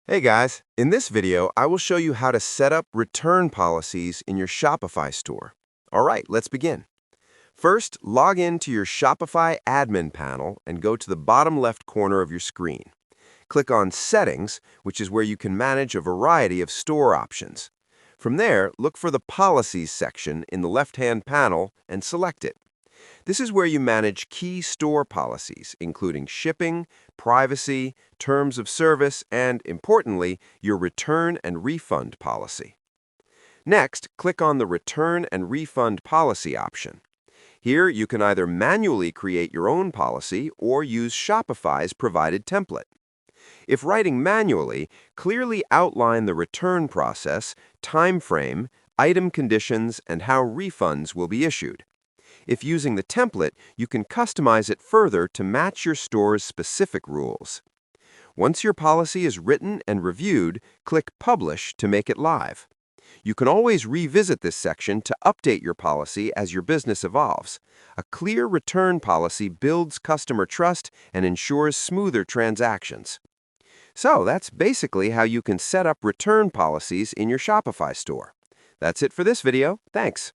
Hey guys, in this video, I will show you how to set up return policies in your Shopify store. All right, let's begin. First, log in to your Shopify admin panel and go to the bottom left corner of your screen. Click on Settings, which is where you can manage a variety of store options. From there, look for the Policies section in the left-hand panel and select it. This is where you manage key store policies, including shipping, privacy, terms of service, and, importantly, your return and refund policy. Next, click on the Return and Refund Policy option. Here, you can either manually create your own policy or use Shopify's provided template. If writing manually, clearly outline the return process, time frame, item conditions, and how refunds will be issued. If using the template, you can customize it further to match your store's specific rules. Once your policy is written and reviewed, click Publish to make it live. You can always revisit this section to update your policy as your business evolves. A clear return policy builds customer trust and ensures smoother transactions. So that's basically how you can set up return policies in your Shopify store. That's it for this video. Thanks.